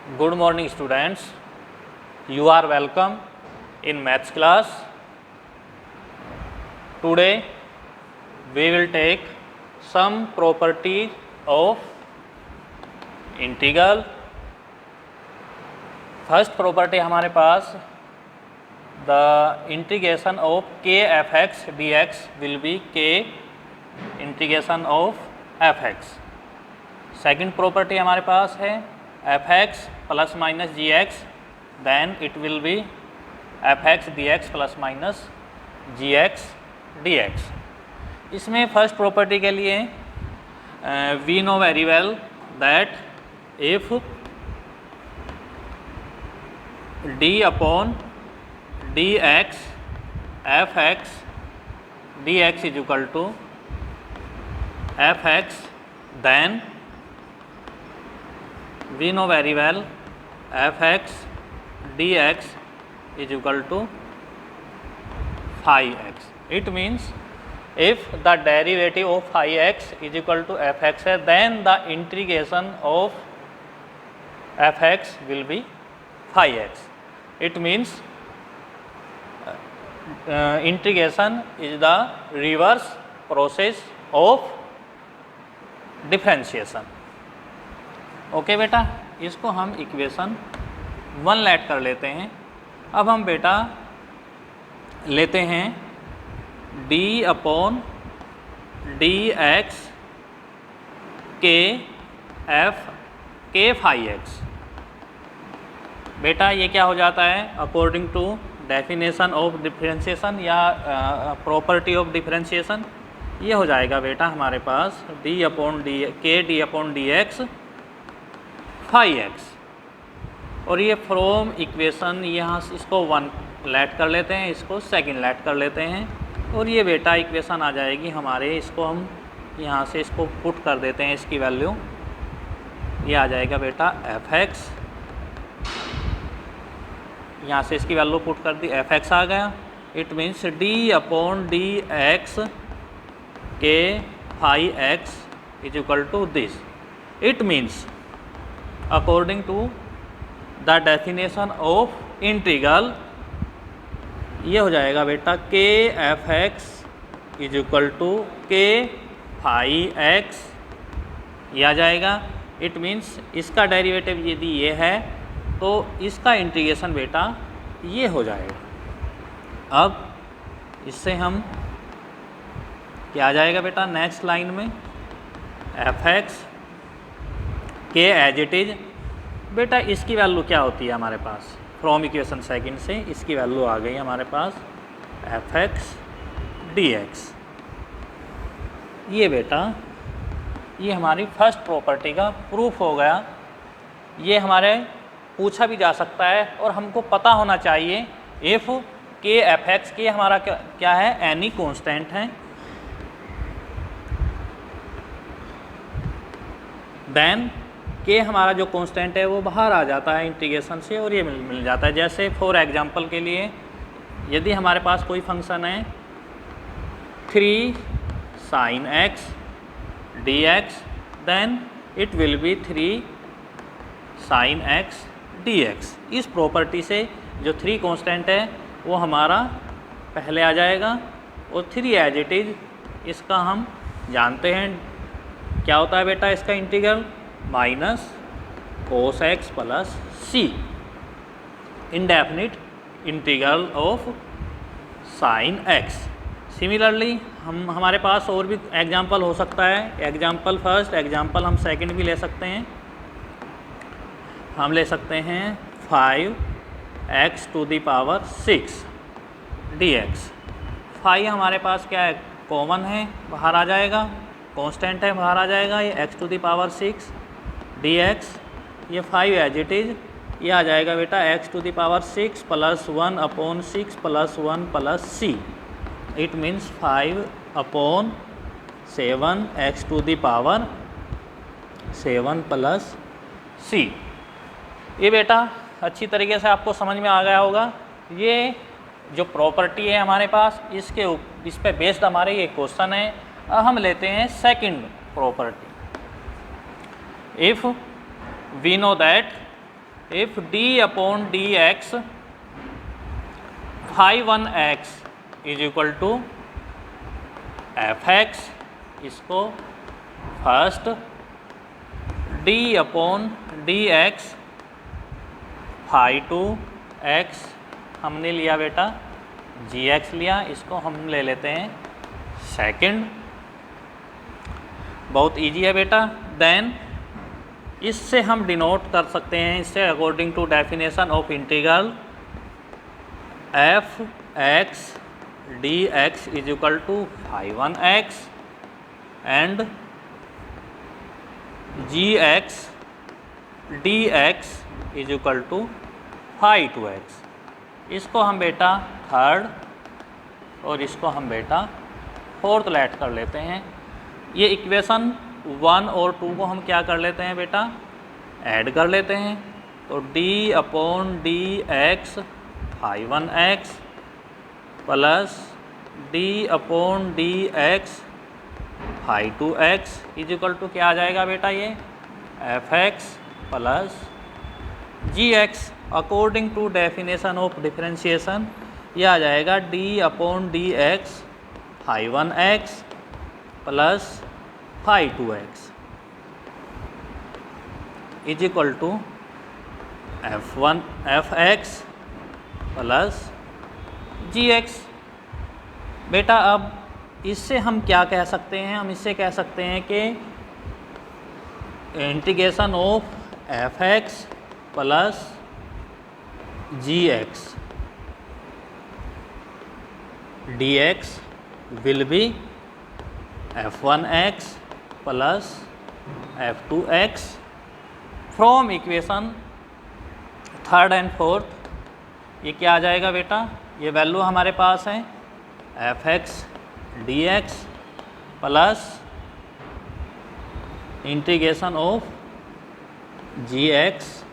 Good morning students, you are welcome in maths class. Today we will take some properties of integral. First property हमारे पास the integration of k f(x) dx will be k integration of f(x). Second property हमारे पास है f(x) plus minus gx, then it will be f(x) dx plus minus gx dx. इसमें first property के लिए we know very well that if d upon dx f(x) dx is equal to f(x), then we know very well f(x) dx is equal to phi x. It means if the derivative of phi x is equal to f(x), then the integration of f(x) will be phi x. It means integration is the reverse process of differentiation. Okay बेटा, इसको हम equation 1 late कर लेते हैं. अब हम बेटा लेते हैं d अपॉन डी एक्स के फाई एक्स. बेटा ये क्या हो जाता है according to definition of differentiation या प्रॉपर्टी ऑफ डिफरेंशिएशन. ये हो जाएगा बेटा हमारे पास D upon D x phi X. और ये फ्रॉम इक्वेशन यहाँ इसको 1 लेट कर लेते हैं, इसको सेकंड लेट कर लेते हैं. और ये बेटा इक्वेशन आ जाएगी हमारे, इसको हम यहाँ से इसको पुट कर देते हैं, इसकी वैल्यू ये आ जाएगा बेटा f(x), यहाँ से इसकी वैल्यू पुट कर दी, f(x) आ गया. It means d upon D X के phi X is equal to this. It means according to the definition of integral ये हो जाएगा बेटा k f(x) is equal to k phi x, ये आ जाएगा. इट मीन्स इसका डेरिवेटिव यदि ये है तो इसका इंटीग्रेशन बेटा ये हो जाएगा. अब इससे हम क्या आ जाएगा बेटा नेक्स्ट लाइन में f(x) के एज इट इज. बेटा इसकी वैल्यू क्या होती है हमारे पास फ्रॉम इक्वेशन सेकंड से, इसकी वैल्यू आ गई हमारे पास f(x) dx. ये बेटा ये हमारी फर्स्ट प्रॉपर्टी का प्रूफ हो गया. ये हमारे पूछा भी जा सकता है और हमको पता होना चाहिए इफ़ के f(x) के हमारा क्या है एनी कांस्टेंट है, देन के हमारा जो कांस्टेंट है वो बाहर आ जाता है इंटीग्रेशन से और ये मिल जाता है. जैसे फॉर एग्जांपल के लिए यदि हमारे पास कोई फंक्शन है 3 sin x dx, then it will be 3 sin x dx. इस प्रॉपर्टी से जो 3 कांस्टेंट है वो हमारा पहले आ जाएगा और 3 एज इट इज इसका हम जानते हैं क्या होता है बेटा इसका integral minus cos x plus c, indefinite integral of sin x. Similarly हमारे पास और भी एग्जांपल हो सकता है. एग्जांपल फर्स्ट, एग्जांपल हम सेकंड भी ले सकते हैं. हम ले सकते हैं 5x to the power 6 dx. 5 हमारे पास क्या है कॉमन है, बाहर आ जाएगा, कांस्टेंट है बाहर आ जाएगा. ये x to the power 6 dx, ये 5 एज इट इज ये आ जाएगा बेटा x to the power 6 plus 1 upon 6 plus 1 plus c. It means 5 upon 7 x to the power 7 plus c. ये बेटा अच्छी तरीके से आपको समझ में आ गया होगा. ये जो प्रॉपर्टी है हमारे पास इस पे बेस्ड हमारे ये क्वेश्चन है. अब हम लेते हैं second property. If we know that if D upon D x phi 1x is equal to F X, इसको first D upon D x phi 2x हमने लिया बेटा, जी एक्स लिया, इसको हम ले लेते हैं सेकंड। बहुत इजी है बेटा। देन इससे हम डिनोट कर सकते हैं, इससे according to definition of integral f x d x is equal to phi 1x and g x d x is equal to phi 2x। इसको हम बेटा थर्ड और इसको हम बेटा फोर्थ लेट कर लेते हैं। ये इक्वेशन 1 और 2 को हम क्या कर लेते हैं बेटा, ऐड कर लेते हैं। तो d upon D x phi 1x plus d upon D x phi 2x is equal to क्या आ जाएगा बेटा, ये f x plus g x according to definition of differentiation ये आ जाएगा d upon D x phi 1x plus phi 2x is equal to F x plus g x. बेटा अब इससे हम क्या कह सकते हैं, हम इससे कह सकते हैं कि integration of f x plus g x d x will be f1x plus f2x from equation third and fourth. ये क्या आ जाएगा बेटा, ये वैल्यू हमारे पास है f x d x plus integration of g x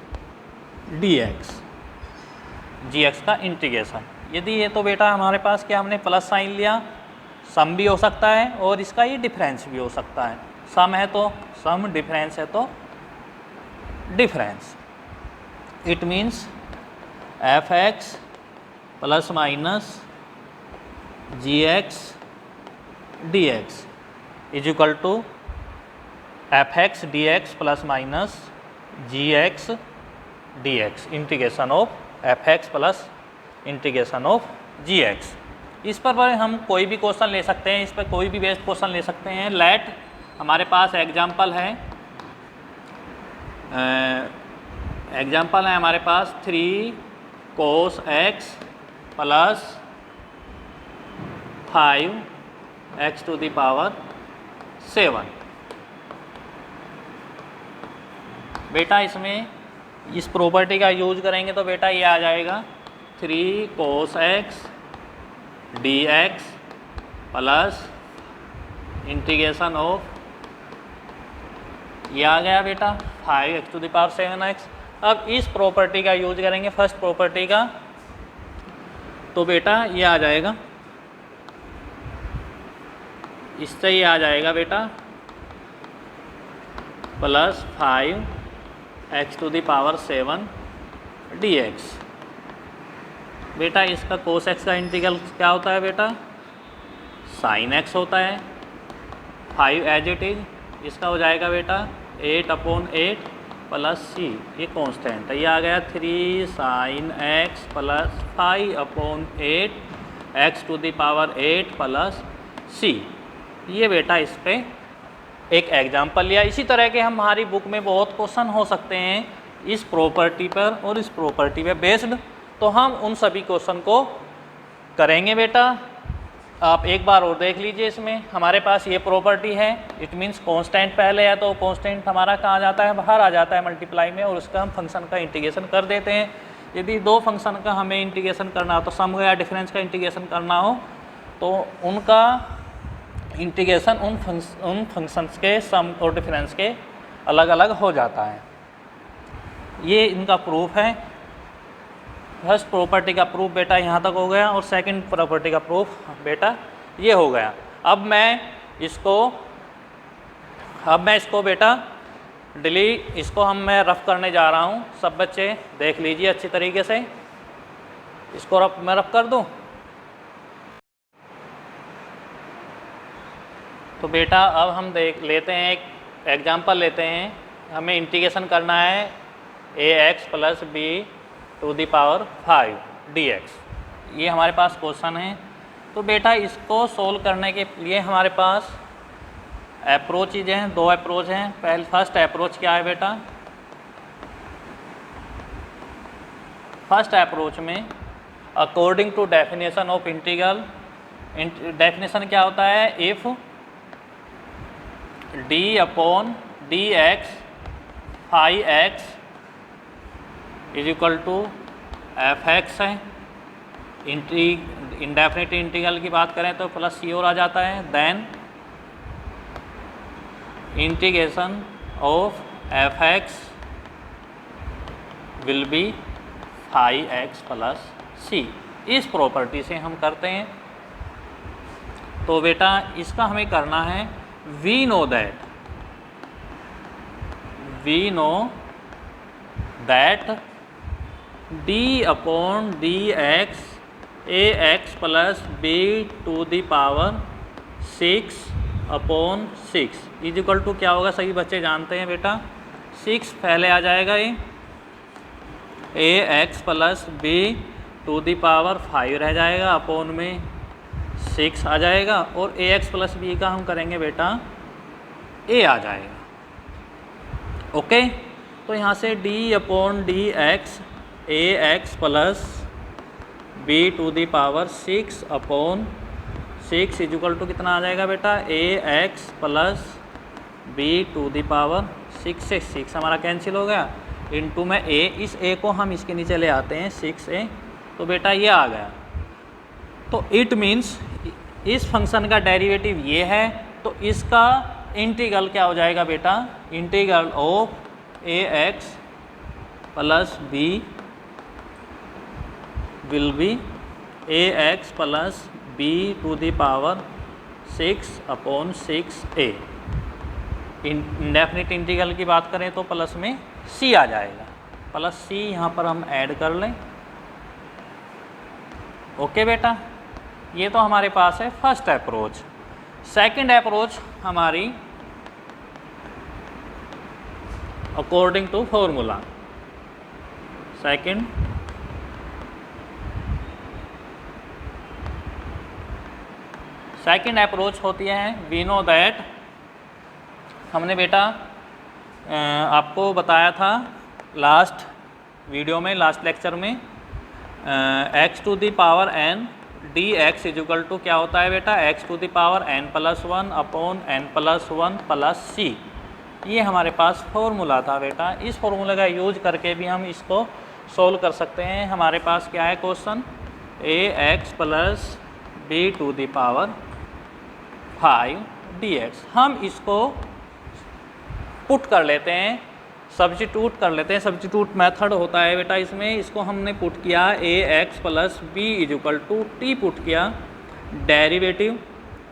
d x, g x का इंटीग्रेशन। यदि ये तो बेटा हमारे पास क्या हमने प्लस साइन लिया, सम भी हो सकता है और इसका ये डिफरेंस भी हो सकता है। सम है तो सम, डिफरेंस है तो difference. It means f x plus minus g x d x is equal to F x d x plus minus g x d x integration of f x plus integration of g x. इस पर हम कोई भी question ले सकते हैं, इस पर कोई भी बेस्ड क्वेश्चन ले सकते हैं। लेट हमारे पास एग्जाम्पल है, एग्जाम्पल है हमारे पास 3 cos x plus 5x to the power 7। बेटा इसमें इस प्रॉपर्टी का यूज करेंगे तो बेटा ये आ जाएगा 3 cos x D x plus integration of, ये आ गया बेटा 5x to the power 7x। अब इस प्रॉपर्टी का यूज करेंगे, फर्स्ट प्रॉपर्टी का, तो बेटा ये आ जाएगा, इससे ये आ जाएगा बेटा plus 5x to the power 7 dx। बेटा इसका cos x का इंटीग्रल क्या होता है बेटा, sin x होता है। 5 एज इट इज, इसका हो जाएगा बेटा 8/8 प्लस c, ये कांस्टेंट है। ये आ गया 3 sin x plus 5/8 x to the power 8 plus c। ये बेटा इस पे एक एग्जाम्पल लिया। इसी तरह के हमारी बुक में बहुत क्वेश्चन हो सकते हैं इस प्रॉपर्टी पर और इस प्रॉपर्टी पे बेस्ड, तो हम उन सभी क्वेश्चन को करेंगे बेटा। आप एक बार और देख लीजिए, इसमें हमारे पास ये प्रॉपर्टी है, इट मीन्स कांस्टेंट पहले है तो कांस्टेंट हमारा कहाँ जाता है, बाहर आ जाता है मल्टीप्लाई में, और उसका हम फंक्शन का इंटीग्रेशन कर देते हैं। यदि दो फंक्शन का हमें इंटीग्रेशन करना हो तो सम या डिफरेंस का इंटीग्रेशन करना हो तो उनका इंटीग्रेशन उन फंक्शंस के सम और डिफरेंस के अलग अलग हो जाता है। ये इनका प्रूफ है। फर्स्ट प्रॉपर्टी का प्रूफ बेटा यहाँ तक हो गया और सेकंड प्रॉपर्टी का प्रूफ बेटा ये हो गया। अब मैं इसको बेटा डिलीट, इसको मैं रफ करने जा रहा हूँ, सब बच्चे देख लीजिए अच्छी तरीके से। इसको मैं रफ कर दूँ। तो बेटा अब हम देख लेते हैं, एक एग्जांपल लेते हैं। हमें इंटीग्रेशन करना है ax + b to the power 5 dx। ये हमारे पास क्वेश्चन है। तो बेटा इसको सोल्व करने के लिए हमारे पास अप्रोचेज हैं, दो अप्रोच हैं। फर्स्ट अप्रोच क्या है बेटा? फर्स्ट अप्रोच में according to definition of integral, definition क्या होता है? इफ़ d/dx 5x = fx है। इंडेफिनिट इंटीग्रल की बात करें तो प्लस सी और आ जाता है। Then integration of fx will be 5x + c। इस प्रॉपर्टी से हम करते हैं। तो बेटा इसका हमें करना है, we know that d/dx ax + b to the power 6/6 equal to क्या होगा? सभी बच्चे जानते हैं बेटा, 6 पहले आ जाएगा, ये ax + b to the power 5 रह जाएगा, अपॉन में 6 आ जाएगा, और ax + b का हम करेंगे बेटा a आ जाएगा। ओके, तो यहाँ से d/dx ax + b to the power 6/6 equal to कितना आ जाएगा बेटा? ax + b to the power 6 से 6 हमारा कैंसिल हो गया, इनटू में a, इस a को हम इसके नीचे ले आते हैं 6a, तो बेटा ये आ गया। तो इट मीन्स इस फंक्शन का डेरिवेटिव ये है, तो इसका इंटीग्रल क्या हो जाएगा बेटा? Integral of ax + b will be ax + b to the power 6/6a। Indefinite integral की बात करें तो प्लस में c आ जाएगा, प्लस c यहाँ पर हम ऐड कर लें। ओके बेटा, ये तो हमारे पास है फर्स्ट अप्रोच। सेकंड अप्रोच हमारी according to formula. Second approach होती है, वी नो दैट, हमने बेटा आपको बताया था लास्ट वीडियो में, लास्ट लेक्चर में, x to the power n dx equal to क्या होता है बेटा? x to the power n + 1 upon n + 1 + c। ये हमारे पास फॉर्मूला था बेटा। इस फॉर्मूले का यूज करके भी हम इसको सोल्व कर सकते हैं। हमारे पास क्या है question? ax + b to the power 5 dx। हम इसको पुट कर लेते हैं, सब्स्टिट्यूट कर लेते हैं। सब्स्टिट्यूट मेथड होता है बेटा इसमें। इसको हमने पुट किया ax + b = t पुट किया, derivative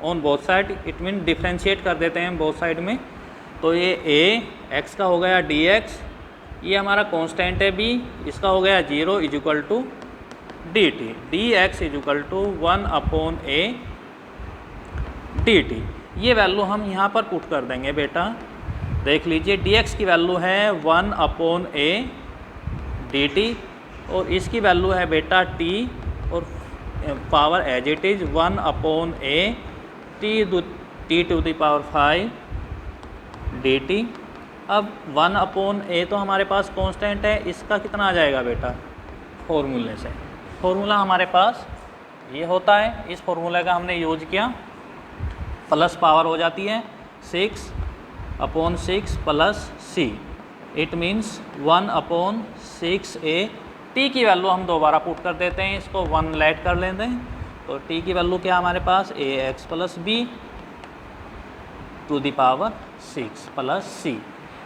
on both side, it mean differentiate कर देते हैं बोथ साइड में। तो ये a x का हो गया dx, ये हमारा कांस्टेंट है b, इसका हो गया 0 = dt, dx = 1/a dt। ये वैल्यू हम यहाँ पर पुट कर देंगे बेटा। देख लीजिए, dx की वैल्यू है 1/a dt, और इसकी वैल्यू है बेटा t, और power as it is 1/a t to the power 5 dt। अब 1/a तो हमारे पास कांस्टेंट है, इसका कितना आ जाएगा बेटा? फॉर्मूले से, फॉर्मूला हमारे पास ये होता है, इस फॉर्मूले का हमने यूज किया, प्लस पावर हो जाती है 6/6 + c, it means 1/6a। t की वैल्यू हम दोबारा पुट कर देते हैं, इसको 1 लेट कर लेते हैं, तो t की वैल्यू क्या हमारे पास? ax + b to the power 6 + c।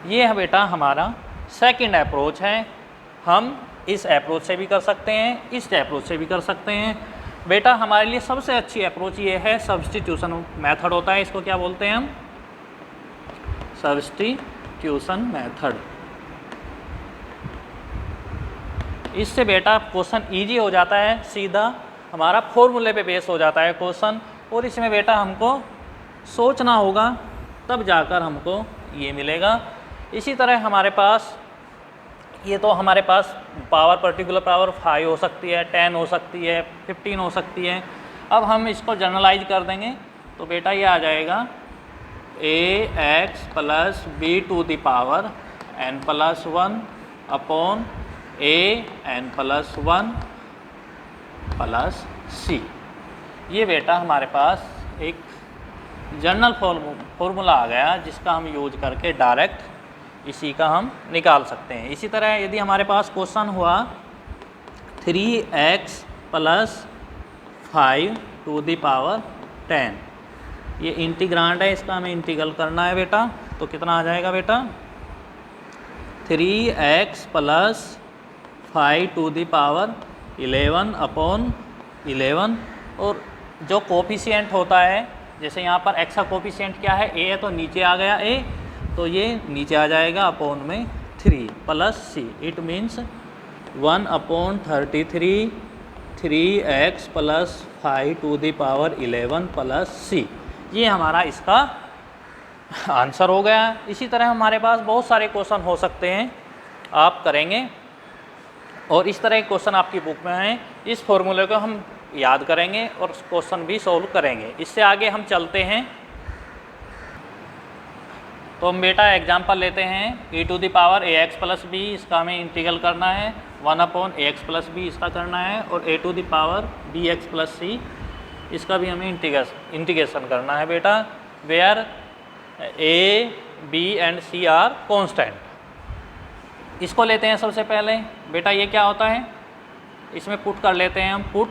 ये है बेटा हमारा सेकंड अप्रोच है। हम इस अप्रोच से भी कर सकते हैं, इस अप्रोच से भी कर सकते हैं। बेटा हमारे लिए सबसे अच्छी अप्रोच ये है, सब्स्टिट्यूशन मेथड होता है, इसको क्या बोलते हैं हम? Substitution substitution method. इससे बेटा क्वेश्चन इजी हो जाता है, सीधा हमारा फॉर्मूले पे बेस हो जाता है क्वेश्चन, और इसमें बेटा हमको सोचना होगा, तब जाकर हमको ये मिलेगा। इसी तरह हमारे पास ये तो हमारे पास पावर, पर्टिकुलर पावर 5 हो सकती है, 10 हो सकती है, 15 हो सकती है। अब हम इसको जनरलाइज कर देंगे तो बेटा ये आ जाएगा ax plus B to the power n plus 1 upon a n plus 1 plus c। ये बेटा हमारे पास एक जनरल फॉर्मूला आ गया, जिसका हम यूज करके डायरेक्ट इसी का हम निकाल सकते हैं। इसी तरह यदि हमारे पास क्वेश्चन हुआ 3x plus 5 to the power 10, ये इंटीग्रांड है, इसका हमें इंटीग्रल करना है बेटा, तो कितना आ जाएगा बेटा 3x plus 5 to the power 11 upon 11, और जो कोफिशिएंट होता है, जैसे यहाँ पर x का कोफिशिएंट क्या है, a है, तो नीचे आ गया a, तो ये नीचे आ जाएगा अपॉन में 3 plus c। It means 1 upon 33 3x plus 5 to the power 11 plus c। ये हमारा इसका आंसर हो गया। इसी तरह हमारे पास बहुत सारे क्वेश्चन हो सकते हैं, आप करेंगे, और इस तरह के क्वेश्चन आपकी बुक में हैं। इस फॉर्मूले को हम याद करेंगे और क्वेश्चन भी सॉल्व करेंगे। इससे आगे हम चलते हैं, तो हम बेटा एग्जाम्पल लेते हैं e to the power ax plus B, इसका हमें इंटीग्रल करना है, 1 अपॉन ax प्लस बी इसका करना है, और a to the power bx plus c, इसका भी हमें इंटीग्रेशन करना है बेटा, where a b and c are constant. इसको लेते हैं सबसे पहले बेटा, ये क्या होता है, इसमें पुट कर लेते हैं हम, put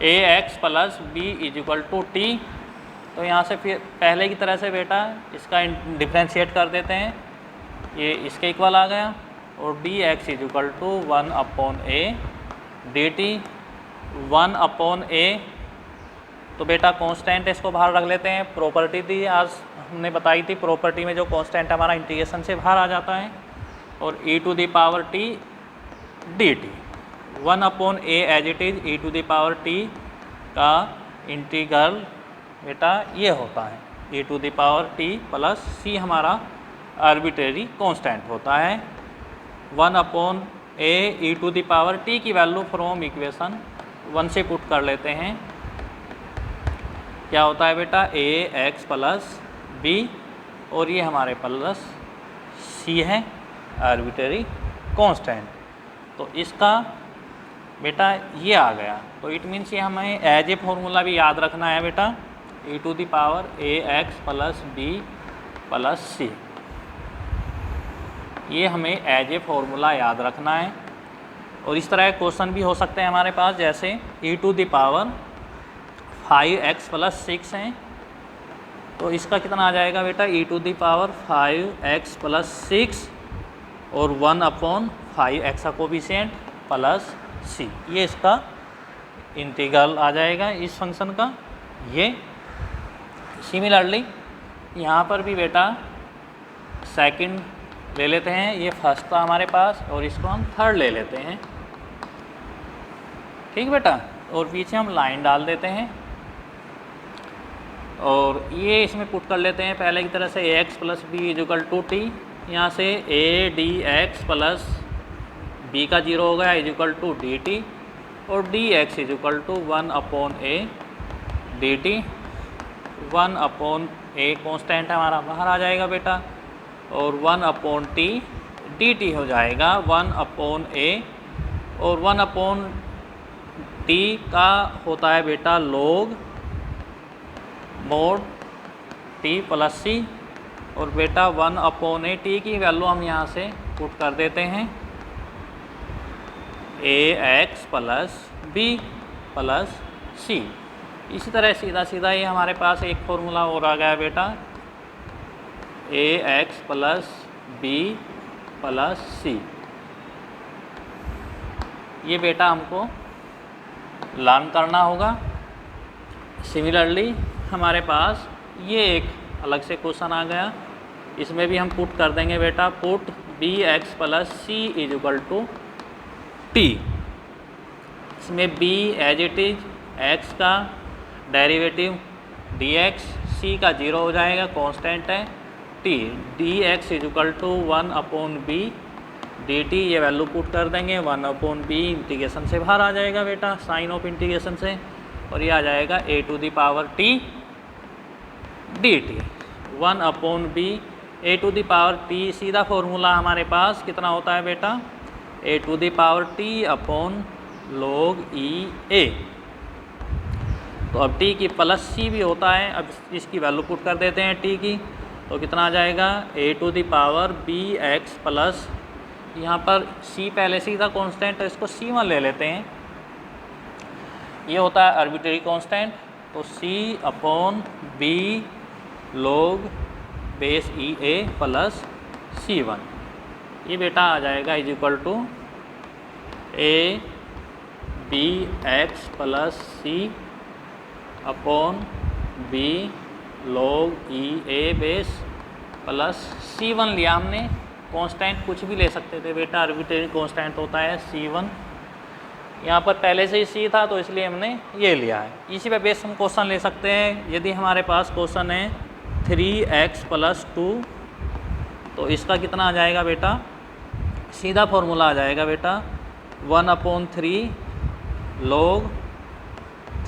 ax plus B is equal to T. तो यहाँ से फिर पहले की तरह से बेटा इसका डिफ्रेंशिएट कर देते हैं, ये इसके इक्वल आ गया, और dx is equal to 1 upon a dt, 1 upon a, तो बेटा कांस्टेंट इसको बाहर रख लेते हैं। प्रॉपर्टी थी आज हमने बताई थी, प्रॉपर्टी में जो कांस्टेंट हमारा इंटीग्रेशन से बाहर आ जाता है, और e to the power t dt, 1 upon a as it is e to the power t का इंटीग्रल बेटा ये होता है e to the power t plus c, हमारा आर्बिट्रेरी कांस्टेंट होता है। 1 upon a e to the power t की value from equation 1 से पुट कर लेते हैं, क्या होता है बेटा ax प्लस b, और ये हमारे प्लस c है आर्बिट्रेरी कांस्टेंट। तो इसका बेटा ये आ गया, तो इट मीन्स ये हमें एज ए फॉर्मूला भी याद रखना है बेटा, e to the power ax plus b plus c, ये हमें एज ए फॉर्मूला याद रखना है। और इस तरह के क्वेश्चन भी हो सकते हैं हमारे पास, जैसे e to the power 5x plus 6 हैं, तो इसका कितना आ जाएगा बेटा e to the power 5x plus 6 और 1 अपॉन 5x का कोफिशिएंट प्लस c, ये इसका इंटीग्रल आ जाएगा इस फंक्शन का। ये सिमिलरली यहाँ पर भी बेटा सेकंड ले लेते हैं, ये फर्स्ट था हमारे पास, और इसको हम थर्ड ले लेते हैं, ठीक बेटा, और पीछे हम लाइन डाल देते हैं, और ये इसमें पुट कर लेते हैं पहले की तरह से ax plus B is equal to T, यहाँ से a dx प्लस b का 0 हो गया इज इक्वल टू dt, और dx is equal to 1 upon a dt, 1 upon a constant हमारा बाहर आ जाएगा बेटा, और 1 अपॉन t dt हो जाएगा 1 अपॉन a, और 1 अपॉन t का होता है बेटा log mode t plus c, और बेटा 1 अपॉन a, t की वैल्यू हम यहाँ से पुट कर देते हैं ax plus b plus c। इसी तरह सीधा सीधा ये हमारे पास एक फॉर्मूला और आ गया बेटा ax plus b plus c, ये बेटा हमको लर्न करना होगा। सिमिलरली हमारे पास ये एक अलग से क्वेश्चन आ गया इसमें भी हम पुट कर देंगे बेटा, put B X plus C is equal to T. इसमें B as it is, X का डेरिवेटिव डी एक्स, सी का 0 हो जाएगा, कांस्टेंट है, T D x is equal to 1/b D T, ये वैल्यू पुट कर देंगे, 1/b इंटीग्रेशन से बाहर आ जाएगा बेटा, साइन ऑफ इंटीग्रेशन से, और ये आ जाएगा a to the power t D T, 1/b a to the power t। सीधा फॉर्मूला हमारे पास कितना होता है बेटा, a to the power t upon log e a। तो अब t की प्लस c भी होता है, अब इसकी वैल्यू पुट कर देते हैं t की, तो कितना आ जाएगा, a to the power b x plus, यहाँ पर c पहले से ही था कांस्टेंट, तो इसको c1 ले लेते हैं, ये होता है आर्बिट्रेरी कांस्टेंट, तो c अपॉन b log base E A plus c1, ये बेटा आ जाएगा is equal to a b x plus c अपॉन b log E A base plus c1 लिया हमने, कांस्टेंट कुछ भी ले सकते थे बेटा, आर्बिट्रेरी कांस्टेंट होता है c1, यहाँ पर पहले से ही c था तो इसलिए हमने ये लिया है। इसी पे बेस हम क्वेश्चन ले सकते हैं। यदि हमारे पास क्वेश्चन है 3x प्लस 2, तो इसका कितना आ जाएगा बेटा, सीधा फॉर्मूला आ जाएगा बेटा 1/3 log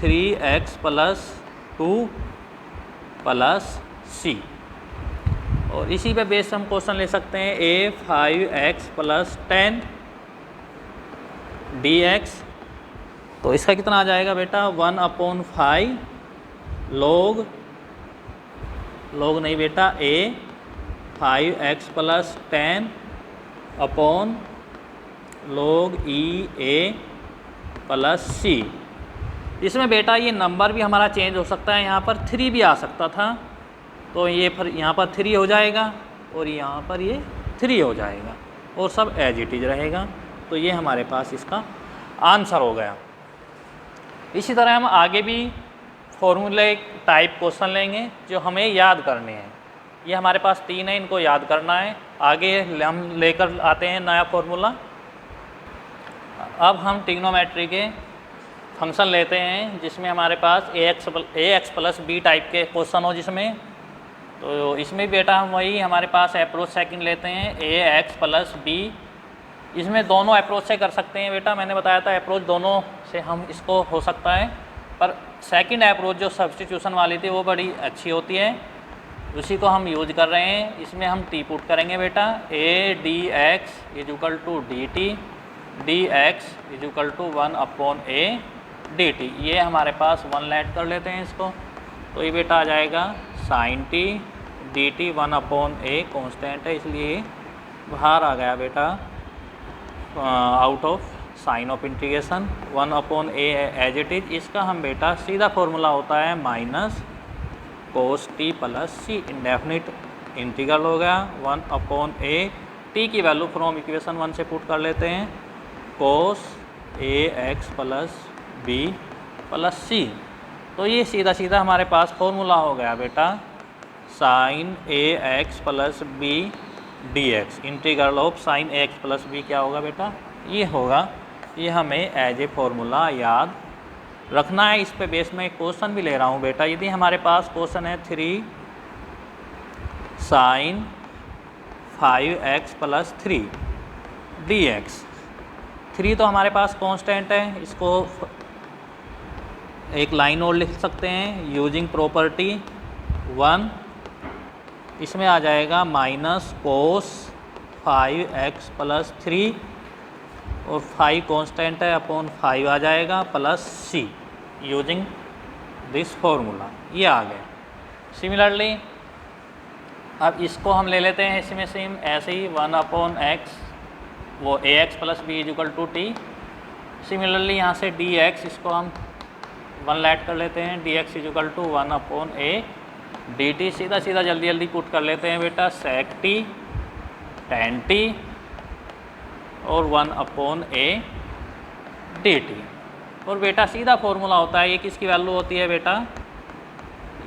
3x plus 2 plus c, और इसी पे बेस हम क्वेश्चन ले सकते हैं a 5x प्लस 10 dx, तो इसका कितना आ जाएगा बेटा 1/5 log नहीं बेटा a 5x plus 10 upon log e a plus c। इसमें बेटा ये नंबर भी हमारा चेंज हो सकता है, यहाँ पर 3 भी आ सकता था, तो ये फिर यहाँ पर 3 हो जाएगा और यहाँ पर ये 3 हो जाएगा और सब एज इट इज रहेगा। तो ये हमारे पास इसका आंसर हो गया। इसी तरह हम आगे भी फॉर्मूले टाइप क्वेश्चन लेंगे जो हमें याद करने हैं। ये हमारे पास 3 है, इनको याद करना है। आगे हम लेकर आते हैं नया फॉर्मूला। अब हम ट्रिग्नोमेट्री के फंक्शन लेते हैं जिसमें हमारे पास ax प्लस बी टाइप के क्वेश्चन हो, जिसमें तो इसमें बेटा हम वही हमारे पास अप्रोच सेकंड लेते हैं ax प्लस बी। इसमें दोनों अप्रोच से कर सकते हैं बेटा, मैंने बताया था अप्रोच दोनों से हम इसको हो सकता है, पर सेकंड अप्रोच जो सब्स्टिट्यूशन वाली थी वो बड़ी अच्छी होती है, उसी को हम यूज कर रहे हैं। इसमें हम टी पुट करेंगे बेटा, a dx is equal to D T, dx is equal to 1/a dt। ये हमारे पास 1 लेट कर लेते हैं इसको, तो ये बेटा आ जाएगा sin t dt 1/a constant है इसलिए बाहर आ गया बेटा out of sine of integration 1/a as it is. इसका हम बेटा सीधा फॉर्मूला होता है minus cos T plus C, indefinite integral हो गया 1/a। टी की वैल्यू फ्रॉम इक्वेशन 1 से पुट कर लेते हैं, कोस ax प्लस b प्लस सी। तो ये सीधा सीधा हमारे पास फॉर्मूला हो गया बेटा sine ax plus b dx, integral of sine ax plus b क्या होगा बेटा, ये होगा। ये हमें एज ए फॉर्मूला याद रखना है। इस पे बेस में एक क्वेश्चन भी ले रहा हूँ बेटा। यदि हमारे पास क्वेश्चन है 3 साइन 5x प्लस 3 dx, 3 तो हमारे पास कांस्टेंट है, इसको एक लाइन और लिख सकते हैं यूजिंग प्रॉपर्टी 1। इसमें आ जाएगा माइनस कोस 5x प्लस 3 और 5 कांस्टेंट है अपॉन 5 आ जाएगा plus c using this formula, ये आ गया। सिमिलरली अब इसको हम ले लेते हैं इसमें सेम ऐसे ही 1/x, वो ax plus b is equal to T. Similarly यहाँ से dx, इसको हम 1 लेट कर लेते हैं, dx is equal to 1/a dt। सीधा सीधा जल्दी जल्दी पुट कर लेते हैं बेटा, sec t tan t और 1/a dt। और बेटा सीधा फॉर्मूला होता है, ये किसकी वैल्यू होती है बेटा,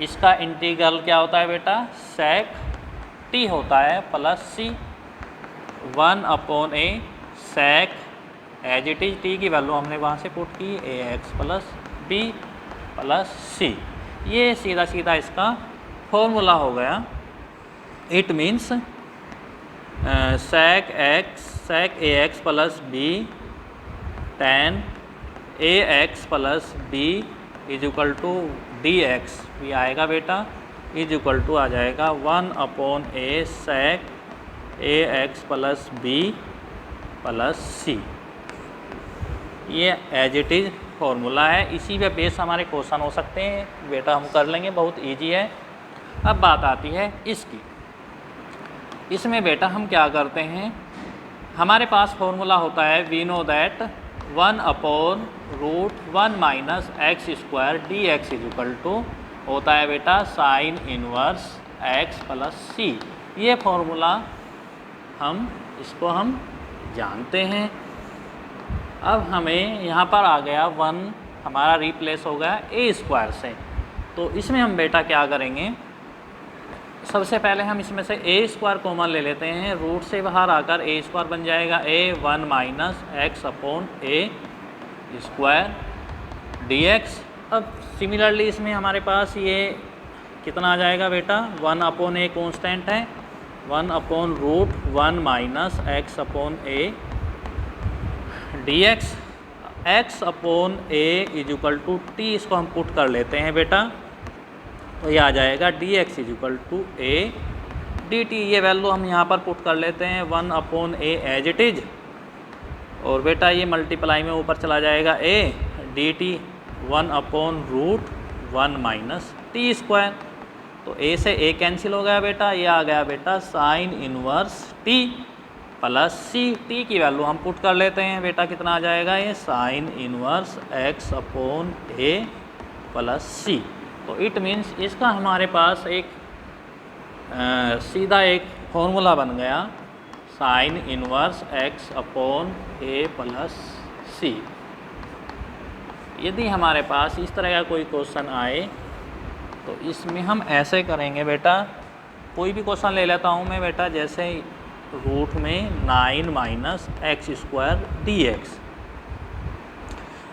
इसका इंटीग्रल क्या होता है बेटा, sec टी होता है plus C 1/a sec as it is T की वैल्यू हमने वहाँ से पुट की A X plus B plus C. ये सीधा सीधा इसका फॉर्मूला हो गया। It means sec A X plus B tan A X plus B is equal to D X भी आएगा बेटा, इज इक्वल टू आ जाएगा 1/a sec A X plus B plus C. ये एज इट इज़ फॉर्मूला है, इसी पे base हमारे question हो सकते हैं बेटा, हम कर लेंगे, बहुत इजी है। अब बात आती है इसकी। इसमें बेटा हम क्या करते हैं, हमारे पास फॉर्मूला होता है we know that 1/√1 minus X square D x is equal to होता है बेटा sine inverse X plus C. ये फॉर्मूला इसको हम जानते हैं। अब हमें यहाँ पर आ गया 1 हमारा रिप्लेस हो गया ए स्क्वायर से, तो इसमें हम बेटा क्या करेंगे, सबसे पहले हम इसमें से ए स्क्वायर कॉमन ले लेते हैं, रूट से बाहर आकर ए स्क्वायर बन जाएगा ए 1 माइनस एक्स अपॉन ए स्क्वायर डी एक्स। अब सिमिलरली इसमें हमारे पास ये कितना आ जाएगा बेटा, 1/a कॉन्स्टेंट है, 1/√1 minus X upon A D X, X upon A is equal to T, इसको हम पुट कर लेते हैं बेटा, तो ये आ जाएगा D x is equal to A D T. ये वैल्यू हम यहाँ पर पुट कर लेते हैं 1/a एज इट इज, और बेटा ये मल्टीप्लाई में ऊपर चला जाएगा ए D T 1/√1 minus T square, तो ए से ए कैंसिल हो गया बेटा, ये आ गया बेटा साइन इनवर्स टी प्लस सी। टी की वैल्यू हम पुट कर लेते हैं बेटा, कितना आ जाएगा ये साइन इनवर्स एक्स अपॉन ए प्लस सी। तो इट मीन्स इसका हमारे पास एक सीधा एक फॉर्मूला बन गया साइन इनवर्स एक्स अपॉन ए प्लस सी। यदि हमारे पास इस तरह का कोई क्वेश्चन आए तो इसमें हम ऐसे करेंगे बेटा, कोई भी क्वेश्चन ले लेता हूँ मैं बेटा, जैसे रूट में 9 minus X square D x,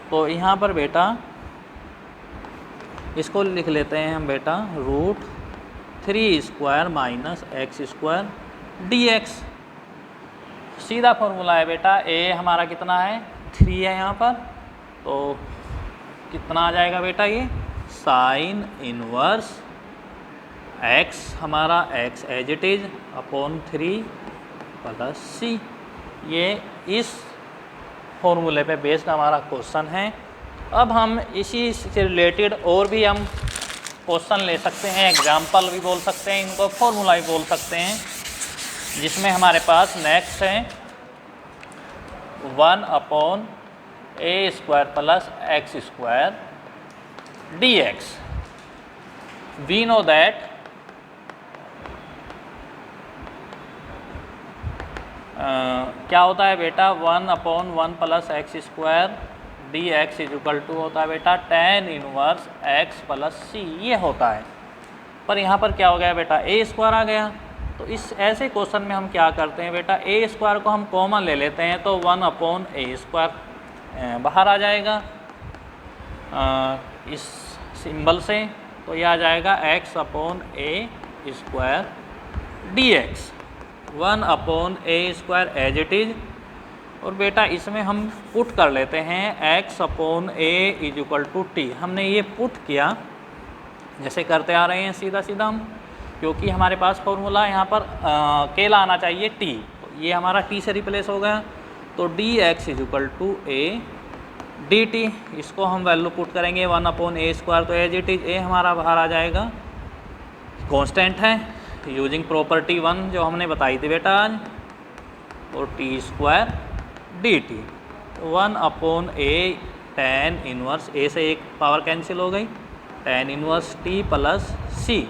तो यहाँ पर बेटा इसको लिख लेते हैं हम बेटा √3² minus X square D x. सीधा फॉर्मूला है बेटा, ए हमारा कितना है 3 है यहाँ पर, तो कितना आ जाएगा बेटा ये साइन इनवर्स एक्स हमारा X as it is upon 3 plus C. ये इस फॉर्मूले पे बेस्ड हमारा क्वेश्चन है। अब हम इसी से रिलेटेड और भी हम क्वेश्चन ले सकते हैं, एग्जाम्पल भी बोल सकते हैं, इनको फॉर्मूला भी बोल सकते हैं, जिसमें हमारे पास नेक्स्ट है 1/a² plus X square D X. We know that क्या होता है बेटा 1/1 plus X square D x is equal to होता है बेटा tan inverse X plus C, ये होता है। पर यहाँ पर क्या हो गया बेटा ए स्क्वायर आ गया, तो इस ऐसे क्वेश्चन में हम क्या करते हैं बेटा, ए स्क्वायर को हम कॉमन ले लेते हैं, तो 1/a² बाहर आ जाएगा इस सिंबल से, तो यह आ जाएगा x/a² D X 1/a² as it is. और बेटा इसमें हम पुट कर लेते हैं x/a is equal to T. हमने ये पुट किया जैसे करते आ रहे हैं सीधा सीधा हम, क्योंकि हमारे पास फॉर्मूला यहाँ पर अकेला आना चाहिए टी, तो ये हमारा टी से रिप्लेस हो गया, तो D x is equal to A D T. इसको हम वैल्यू पुट करेंगे 1/a², तो एज इट इज ए हमारा बाहर आ जाएगा, कांस्टेंट है यूजिंग प्रॉपर्टी 1 जो हमने बताई थी बेटा आज, और t² dt 1/a tan inverse ए से एक पावर कैंसिल हो गई, tan inverse t plus C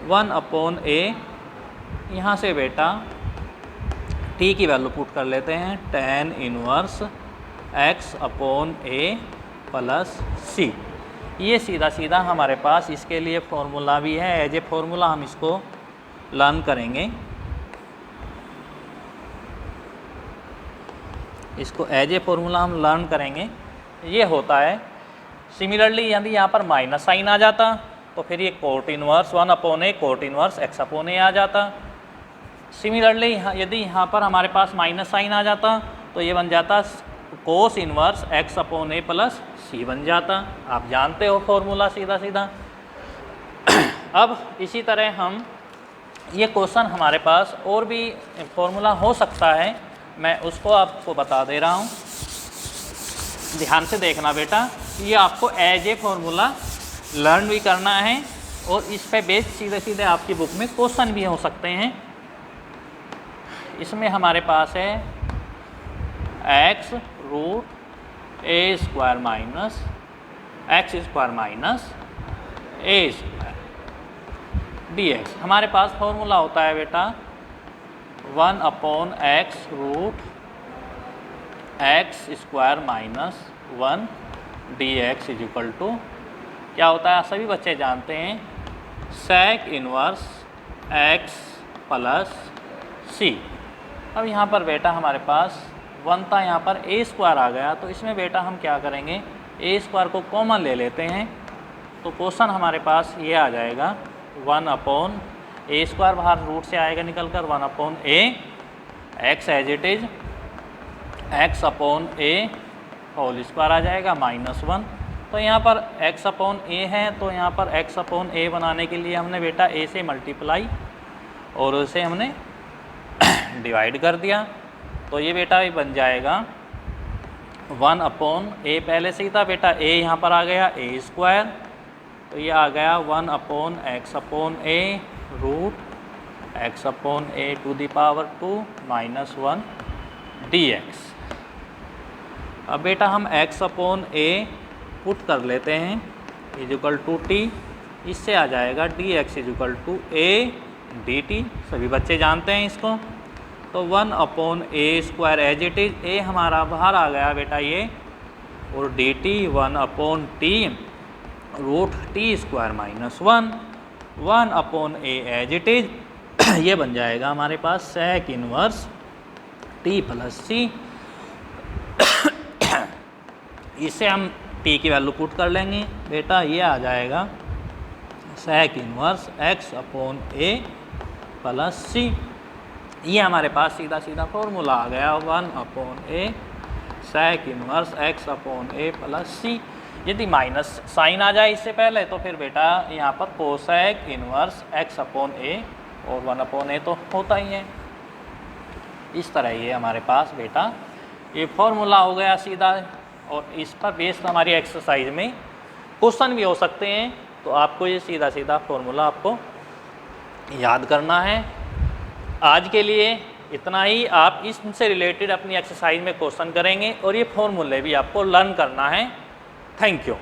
1/a। यहाँ से बेटा t की वैल्यू पुट कर लेते हैं tan inverse x/a plus C. ये सीधा सीधा हमारे पास इसके लिए फॉर्मूला भी है, एज ए फॉर्मूला हम इसको लर्न करेंगे, इसको एज ए फॉर्मूला हम लर्न करेंगे, ये होता है। सिमिलरली यदि यहाँ पर माइनस साइन आ जाता तो फिर ये cot inverse 1/a cot inverse x/a आ जाता। सिमिलरली यदि यहाँ पर हमारे पास माइनस साइन आ जाता तो ये बन जाता cos inverse x/a plus c बन जाता। आप जानते हो फॉर्मूला सीधा सीधा। अब इसी तरह हम ये क्वेश्चन हमारे पास और भी फॉर्मूला हो सकता है, मैं उसको आपको बता दे रहा हूँ, ध्यान से देखना बेटा। ये आपको एज ए फॉर्मूला लर्न भी करना है और इस पे बेस सीधे सीधे आपकी बुक में क्वेश्चन भी हो सकते हैं। इसमें हमारे पास है x√a² minus x² minus a² dx। हमारे पास फॉर्मूला होता है बेटा 1/x² minus 1 dx equal to क्या होता है, सभी बच्चे जानते हैं, sec inverse x plus c। अब यहाँ पर बेटा हमारे पास 1 था, यहाँ पर a² आ गया, तो इसमें बेटा हम क्या करेंगे, a² को कॉमन ले लेते हैं, तो क्वेश्चन हमारे पास ये आ जाएगा 1/a² बाहर रूट से आएगा निकल कर 1/a, x as it is x/a whole square आ जाएगा -1। तो यहाँ पर x/a है, तो यहाँ पर x/a बनाने के लिए हमने बेटा a से मल्टीप्लाई और उसे हमने डिवाइड कर दिया, तो ये बेटा ये बन जाएगा 1/a। पहले से ही था बेटा, a यहाँ पर आ गया a², तो ये आ गया 1/x/a root x/a to the power 2 -1 dx। अब बेटा हम x/a पुट कर लेते हैं इक्वल टू t, इससे आ जाएगा dx equal to a dt। सभी बच्चे जानते हैं इसको। तो 1/a² as it is, a हमारा बाहर आ गया बेटा ये, और dt 1/t root t² minus 1/a as it is. ये बन जाएगा हमारे पास sec inverse t plus c। इसे हम t की वैल्यू पुट कर लेंगे बेटा, ये आ जाएगा sec inverse x/a plus c। ये हमारे पास सीधा सीधा फॉर्मूला आ गया 1/a sec inverse x/a plus c। यदि माइनस साइन आ जाए इससे पहले तो फिर बेटा यहाँ पर कोसेक इनवर्स x/a और 1/a तो होता ही है। इस तरह ये हमारे पास बेटा ये फॉर्मूला हो गया सीधा, और इस पर बेस्ड हमारी एक्सरसाइज में क्वेश्चन भी हो सकते हैं। तो आपको ये सीधा सीधा फॉर्मूला आपको याद करना है। आज के लिए इतना ही। आप इससे रिलेटेड अपनी एक्सरसाइज में क्वेश्चन करेंगे और ये फॉर्मूले भी आपको लर्न करना है। Thank you.